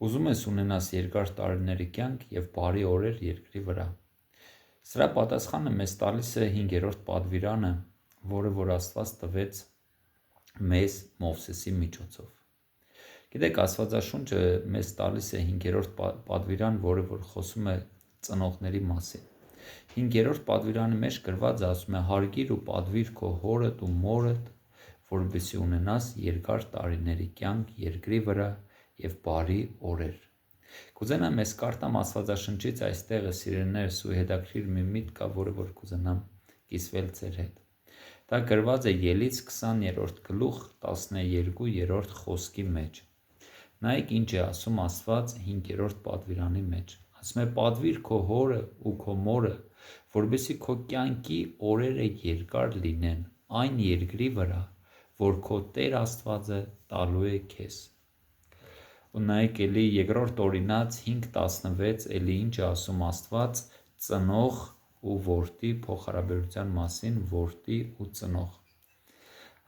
Ուզում ես ունենաս երկար տարիների կյանք և բարի օրեր երկրի վրա։ Սրա պատասխանը մեզ տալիս է 5-րդ պատվիրանը, որը որ Աստված տվեց մեզ Մովսեսի միջոցով։ Գիտեք, Աստվածաշունչը մեզ տալիս է 5-րդ պատվիրան, որը որ խոսում է ծնողների մասին։ 5-րդ պատվիրանի մեջ գրված ասում է. «Հարգիր ու պատվիր քո հորդ ու մորդ, որպեսզի ունենաս երկար տարիների կյանք երկրի վրա և բարի օրեր»։ Կուզենամ ես կարդամ Աստվածաշնչից այս տեղը, սիրելիներս, ու հետաքրքիր մի միտք կա, որը որ կուզենամ կիսվել ձեր հետ։ Դա գրված է Ելից 20-րդ գլուխ 12-րդ խոսքի մեջ։ Նայեք ինչ է ասում Աստված 5-րդ պատվիրանի մեջ։ Ասում է. «Պատվիր քո հորը ու քո մորը, որպեսզի քո կյանքի օրերը երկար լինեն այն երկրի վրա, որ քո Տեր Աստվածը տալու է քեզ»։ Ու նայեք էլի Երկրորդ Օրինաց 5:16, էլի ինչ է ասում Աստված ծնող ու որդի փոխհարաբերության մասին, որդի ու ծնող։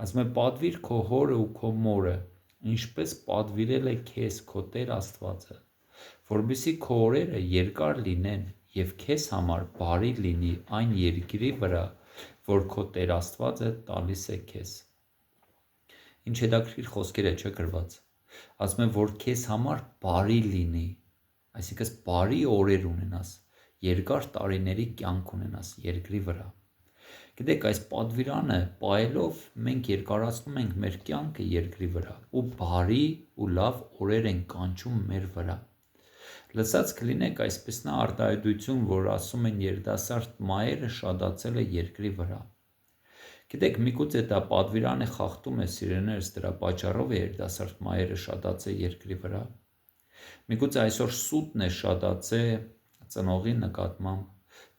Ասում է. «Պատվիր քո հորը ու քո մորը, ինչպես պատվիրել է քեզ քո Տեր Աստվածը, որպեսզի քո օրերը երկար լինեն և քեզ համար բարի լինի այն երկրի վրա, որ քո Տեր Աստվածը տալիս է քեզ»։ Ինչ հետաքրքիր խոսքեր է, չէ՞ գրված։ Ասում է, որ քեզ համար բարի լինի, այսինքն բարի օրեր ունենաս, երկար տարիների կյանք ունենաս երկրի վրա։ Գիտեք, այս պատվիրանը պահելով մենք երկարացնում ենք մեր կյանքը երկրի վրա ու բարի ու լավ օրեր ենք կանչում մեր վրա։ Լսած կլինեք այսպես նա արտահայտություն, որ ասում են երիտասարդ մայրը շատացել է երկրի վրա։ Գիտեք, միգուցե դա պատվիրանը խախտում է, սիրելիներս, դրա պատճառով է երիտասարդ մայրը շատացել երկրի վրա։ Միգուցե այսօր սուտն է շատացել ծնողի նկատմամբ,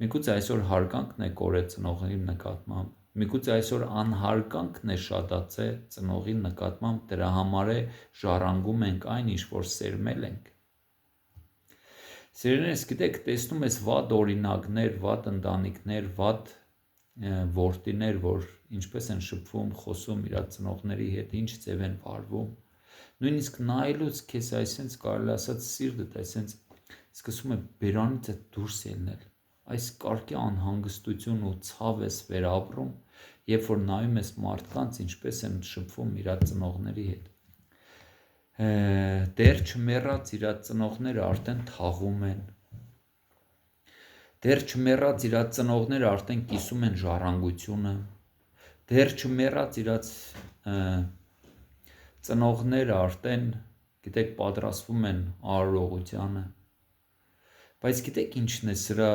միգուցե այսօր հարգանքն է կորել ծնողի նկատմամբ, միգուցե այսօր անհարգանքն է շատացել ծնողի նկատմամբ, դրա համար է ժառանգում ենք այն, ինչ որ սերմել ենք։ Սիրելիներս, գիտեք, տեսնում ես վատ օրինակներ, վատ ընտանիքներ, վատ որդիներ, որ ինչպես են շփվում, խոսում իր ծնողների հետ, ինչ ձև են վարվում։ Նույնիսկ նայելուց քեզ այսպես կարելի ասած սիրտդ այսպես սկսում է բերանիցը դուրս ելնել։ Այս կարգի անհանգստություն ու ցավ ես վերապրում, երբ որ նայում ես մարդկանց ինչպես են շփվում իր ծնողների հետ։ Դեռ չմեռած իր ծնողները արդեն թաղում են։ Դեռ չմեռած իր ծնողները արդեն կիսում են ժառանգությունը։ Դեռ չմեռած իր ծնողները արդեն, գիտեք, պատրաստվում են արարողությանը։ Բայց գիտեք ինչն է սրա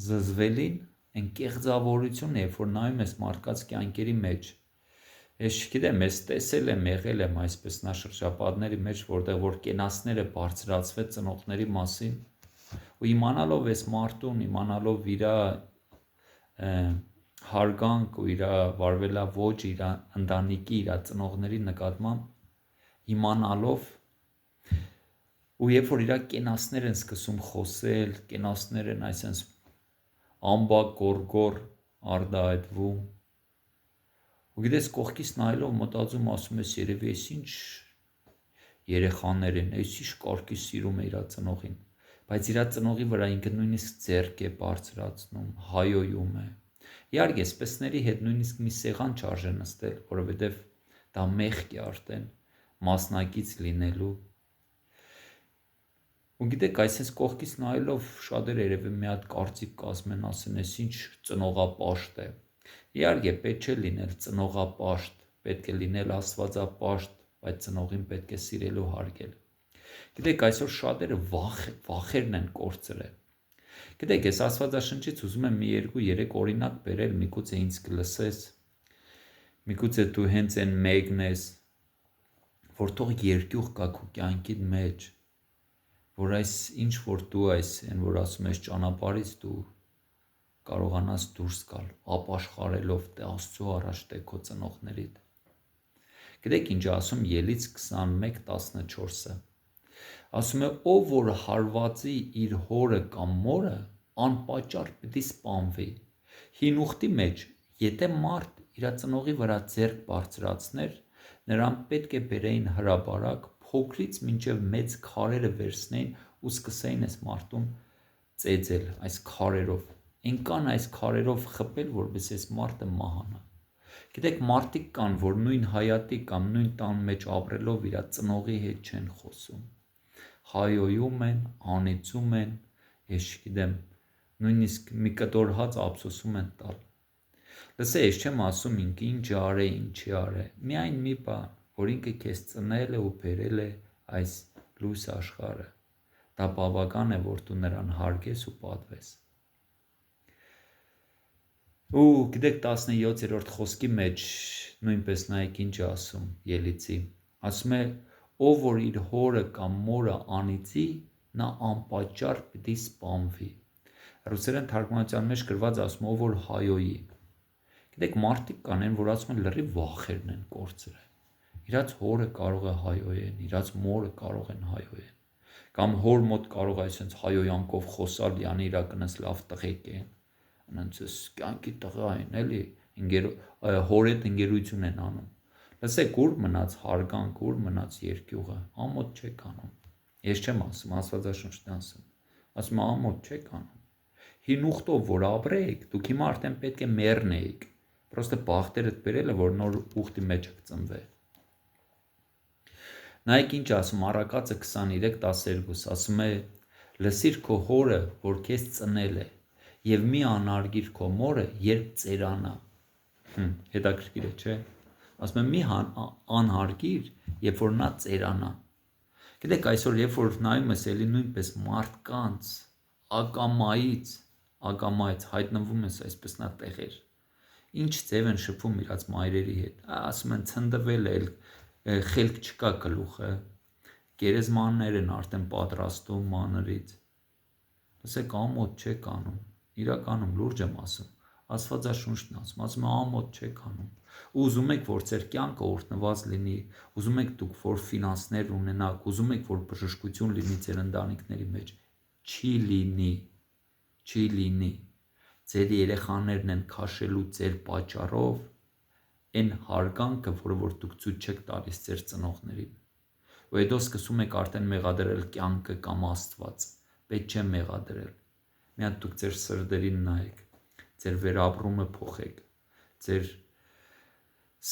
զզվելին, այն կեղծավորությունը, երբ որ նայում ես մարդկանց կյանքերի մեջ։ Ես չգիտեմ, ես տեսել եմ, եղել եմ այսպես շրջապատների մեջ, որտեղ որ կենացները բարձրացվեց ծնողների մասին, ու իմանալով այս մարդուն, իմանալով իր հարգանք ու իր վարվելաոճ իր ընտանիքի, իր ծնողների նկատմամբ, իմանալով ու երբ որ իր կենացներ են սկսում խոսել, կենացներ են այսպես ամբագորգոր արտահայտվում, ու գիտես կողքից նայելով մտածում ասում ես երևի էս ինչ երեխաներ են, էս ինչ կարգի սիրում է իր ծնողին, բայց իր ծնողի վրա ինքը նույնիսկ ձեռք է բարձրացնում, հայոյում է։ Իհարկե, սպեսների հետ նույնիսկ մի սեղան չարժե նստել, որովհետև դա մեղք է արդեն մասնակից լինելու։ Ու գիտեք, այսպես կողքից նայելով շատերը երևի մի հատ կարծիք կազմեն, ասեն, էս ինչ ծնողապաշտ է։ Իհարկե, պետք չէ լինել ծնողապաշտ, պետք է լինել աստվածապաշտ, բայց ծնողին պետք է սիրել ու հարգել։ Գիտեք, այսօր շատերը վախերն են կորցրել։ Գիտեք, ես Աստվածաշնչից ուզում եմ մի 2-3 օրինակ բերել, միգուցե ինձ կլսես, միգուցե դու հենց այն մեկն ես, որ թող երկյուղ կա քո կյանքի մեջ, որ այս ինչ որ դու այն որ ասում ես ճանապարհից դու կարողանաս դուրս գալ, ապաշխարելով Տեր Աստծո առաջ, Տեր քո ծնողներիդ։ Գիտեք ինչ ասում Ելից 21:14-ը։ Ասում է, ով որ հարվածի իր հորը կամ մորը, անպատճառ պիտի սպանվի։ Հին ուխտի մեջ, եթե մարդ իր ծնողի վրա ձեռք բարձրացներ, նրան պետք է բերեին հրապարակ փոքրից մինչև մեծ քարերը վերցնեին ու սկսեին այս մարդուն ծեծել այս քարերով, այնքան այս քարերով խփել, որպես այս մարդը մահանա։ Գիտեք, մարդիկ կան, որ նույն հայատի կամ նույն տան մեջ ապրելով իր ծնողի հետ չեն խոսում, հայոյում են, անիծում են, ես չգիտեմ, նույնիսկ մի կտոր հաց ափսոսում են տալ։ Լսե, ես չեմ ասում ինքը ինչ արե, ինչի արե, միայն մի բան, որ ինքը քեզ ծնել է ու բերել է այս լույս աշխարհը, դա բավական է, որ դու նրան հարգես ու պատվես։ Ու գիտեք 17-րդ խոսքի մեջ նույնպես նայեք ինչ է ասում Ելիցի, ասում է ով որ իր հորը կամ մորը անիծի, նա անպատճառ պիտի սպանվի։ Ռուսերեն թարգմանության մեջ գրված ասում ով որ հայոյի։ Գիտեք մարդիկ կանեն, որ ասում են լրիվ վախերն են կորցրել։ Իրաց հորը կարող է հայոյեն, իրաց մորը կարող են հայոյեն, կամ հոր մոտ կարող է այսպես հայոյանքով խոսալ, յանի իրա կնս լավ տղեկ են, անոնց կյանքի տղա են, էլի, հոր հետ ընկերություն են անում։ Լսեք, ուր մնաց հարգանք, ուր մնաց երկյուղը, ամոթ չեք անում։ Ես չեմ ասում, Աստվածաշունչն է ասում ամոթ չեք անում։ Հին ուխտով որ ապրեիք, դուք հիմա արդեն պետք է մեռնեիք, պրոստը բախտերդ բերել է, որ նոր ուխտի մեջ կծնվե։ Նայեք ինչ ասում Առակացը 23:12, ասում է լսիր քո հորը, որ քեզ ծնել է, եւ մի անարգիր քո մորը, երբ ծերանա։ Հետաքրքիր է, չէ՞։ Ասում է մի անհարգիր, երբ որ նա ծերանա։ Գիտեք, այսօր երբ որ նայում ես էլի նույնպես մարդկանց ակամայից հայտնվում ես այսպես նա տեղեր, ինչ ձև են շփվում իրաց մայրերի հետ, ասում են ցնդվել էլ, խելք չկա գլուխը, գերեզմաններ են արդեն պատրաստում մանրից։ Լսեք, ամոթ չեք անում, իրականում լուրջ եմ ասում, Աստվածաշունչն ասում է ամոթ չեք անում, ուզում եք, որ ձեր կյանքը օրհնված լինի, ուզում եք դուք, որ ֆինանսներ ունենաք, ուզում եք, որ բժշկություն լինի ձեր ընտանիքների մեջ, չի լինի, ձեր երեխաներն են քաշելու ձեր պատճառով այն հարգանքը, որը որ դուք ցույց չեք տալիս ձեր ծնողներին, ու հետո սկսում եք արդեն մեղադրել կյանքը կամ Աստված, պետք չէ մեղադրել, մի հատ դուք ձեր սրտերին նայեք, ձեր վերապրումը փոխեք, ձեր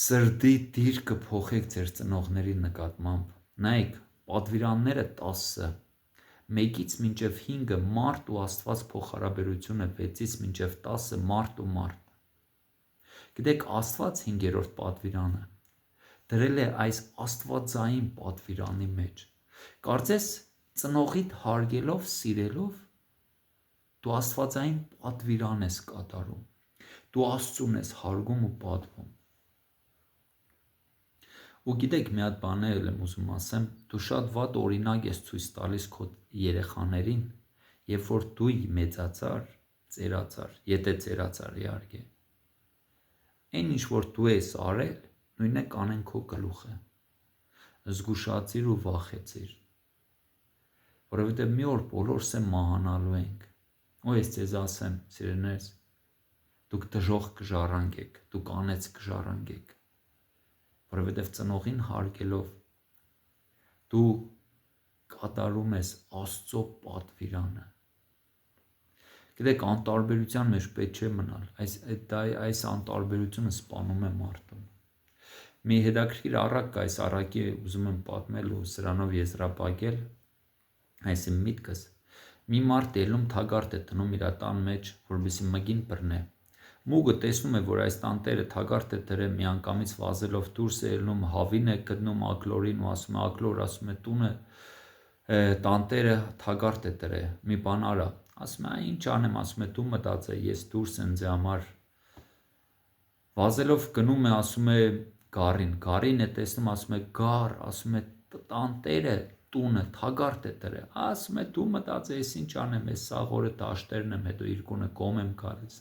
սրտի դիրքը փոխեք ձեր ծնողների նկատմամբ, նայեք, պատվիրանները 10-ը, 1-ից մինչև 5-ը մարդ ու Աստված փոխհարաբերությունը, 6-ից մինչև 10-ը մարդ ու մարդ։ Գիտեք, Աստված 5-րդ պատվիրանը դրել է այս աստվածային պատվիրանի մեջ։ Կարծես ծնողիդ հարգելով, սիրելով, դու աստվածային պատվիրան ես կատարում, դու Աստծուն ես հարգում ու պատվում։ Ու գիտեք, մի հատ բան էլ եմ ուզում ասեմ, դու շատ վատ օրինակ ես ցույց տալիս քո երեխաներին, երբ որ դու մեծացար, ծերացար, եթե ծերացար իհարկե։ Այն ինչ որ դու ես արել, նույնը կանեն քո գլուխը։ Զգուշացիր ու վախեցիր։ Որովհետև մի օր բոլորս է մահանալու ենք։ Ու ես ձեզ ասեմ, սիրելիներս, դուք դժոխք կժառանգեք, դուք անեց կժառանգեք, որովհետև ծնողին հարգելով դու կատարում ես Աստծո պատվիրանը։ Գիտեք, անտարբերության մեջ պետք չէ մնալ, այս անտարբերությունը սպանում է մարդուն։ Մի հետաքրքիր առակ կա, այս առակի ուզում եմ պատմել ու սրանով եզրափակել, այս իմ միտքս։ Մի մարդ ելնում թագարտ է տնում իր տան մեջ, որպեսզի մգին բռնե։ Մուգը տեսնում է, որ այս տանտերը թագարտ է դրել, միանգամից վազելով դուրս է ելնում, հավին է գտնում ակլորին ու ասում է ակլոր, ասում է տունը տանտերը թագարտ է դրել, մի բան արա։ Ասում է ինչ անեմ, ասում է դու մտածե, ես դուրս եմ ձեզ համար։ Վազելով գնում է, ասում է գարին է տեսնում, ասում է գար, ասում է տանտերը տունը թագարտ է դրել, ասում է դու մտածե, ես ինչ անեմ, ես սաղ օրը դաշտերն եմ, հետո երկունը կոմ եմ գալիս։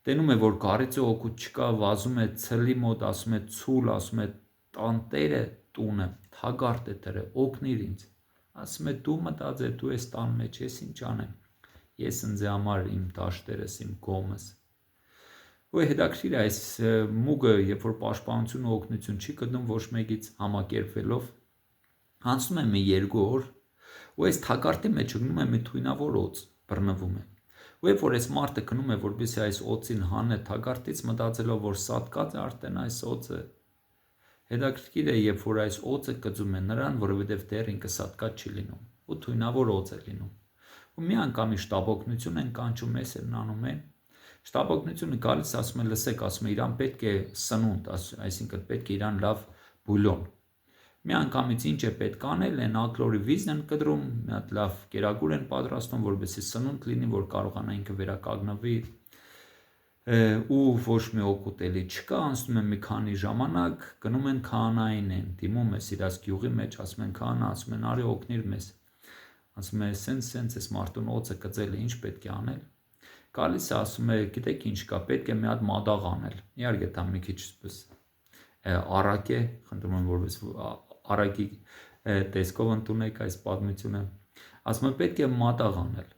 Տենում է, որ գարիցը օգուտ չկա, վազում է ցլի մոտ, ասում է ցուլ, ասում է տանտերը տունը թագարտ է դրել, օգնիր ինձ։ Ասում է դու մտածե, դու ես տան մեջ, ես ինչ անեմ, ես ինձ համար իմ դաշտերս, իմ գոմս։ Ու հետաքրքիր է, այս մուգը, երբ որ պաշտպանություն ու օգնություն չի գտնում ոչ մեկից համակերպվելով, Անցնում է մի 2 օր, ու այս թակարդի մեջ գնում է մի թույնավոր օձ, բռնվում է։ Ու երբ որ այս մարդը գնում է, որպեսզի այս օձին հանե թակարդից, մտածելով, որ սատկած է արդեն այս օձը, հետաքրքիր է, երբ որ այս օձը կծում է նրան, որովհետև դեռ ինքը սատկած չի լինում, ու թույնավոր օձ է լինում։ Ու մի անգամի շտապօգնություն են կանչում, էս են անում են։ Շտապօգնությունը գալիս, ասում է, լսեք, ասում է, իրան պետք է սնունդ, այսինքն պետք է իրան լավ բուլյոն։ Մի անգամից ինչ է պետք անել, են ակլորի վիզն են կտրում, մի հատ լավ կերակուր են պատրաստում, որպեսզի սնունդ լինի, որ կարողանա ինքը վերականգնվի, ու ոչ մի օգուտ էլի չկա, անցնում է մի քանի ժամանակ, գնում են քահանային են, դիմում է իրաց գյուղի մեջ, ասում են քահանա, ասում են արի օգնիր մեզ, ասում է սենց էս մարդուն օձը կծել է, ինչ պետք է անել։ Գալիս է, ասում է, գիտեք ինչ կա, պետք է մի հատ մադաղ անել։ Իհարկե դա մի քիչ արագ է, խնդրում եմ որպես արագի տեսքով ընդունեք այս պատմությունը, ասում է պետք է մատաղ անել։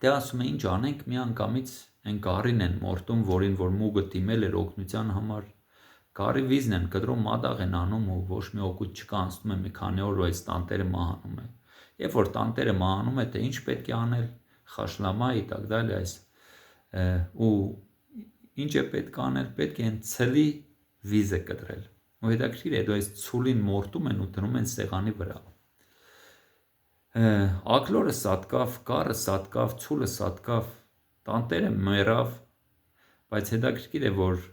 Դե ասում է ինչ անենք, մի անգամից այն գարին են մորտում, որին որ մուգը դիմել էր օգնության համար, գարի վիզն են կտրում, մատաղ են անում ու ոչ մի օգուտ չկա, անցնում է մի քանի օր ու այս տանտերը մահանում է։ Երբ որ տանտերը մահանում է, թե ինչ պետք է անել, խաշլամա и так далее այս ու ինչ է պետք անել, պետք է ցլի վիզը կտրել։ Ու հետաքրքիր է, դու այս ցուլին մորտում են ու դնում են սեղանի վրա։ Ակլորը սատկավ, կարը սատկավ, ցուլը սատկավ, տանտերը մեռավ, բայց հետաքրքիր է, որ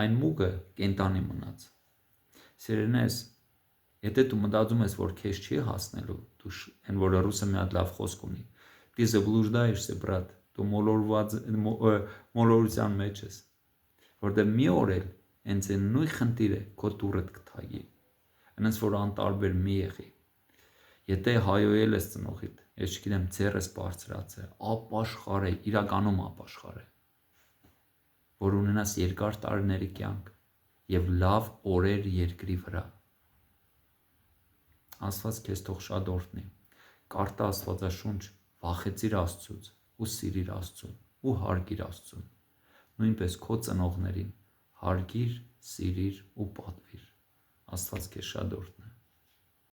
այն մուգը կենտանի мնաց։ Սիրելիներս, եթե դու մտածում ես, որ քեզ չի հասնելու, դու այն որ ռուսը մի հատ լավ խոսք ունի, ты заблуждаешься, брат, դու մոլորության մեջ ես, որտեղ մի օր էլ հենց այն նույն խնդիրը քո դուրդ կթայի, այնպես որ անտարբեր մի եղի։ Եթե հայոյել ես ծնողիդ, ես չգիտեմ, ձեռս բարձրացե, ապաշխար է, իրականում ապաշխար է, որ ունենաս երկար տարիների կյանք եւ լավ օրեր երկրի վրա։ Աստված քեզ թող շատ օրհնի։ Կարդա Աստվածաշունչ, վախեցիր Աստծուց ու սիրիր Աստծուն ու հարգիր Աստծուն։ Նույնպես քո ծնողներին հարգիր, սիրիր ու պատվիր։ Աստված քեզ շատ օրհնի։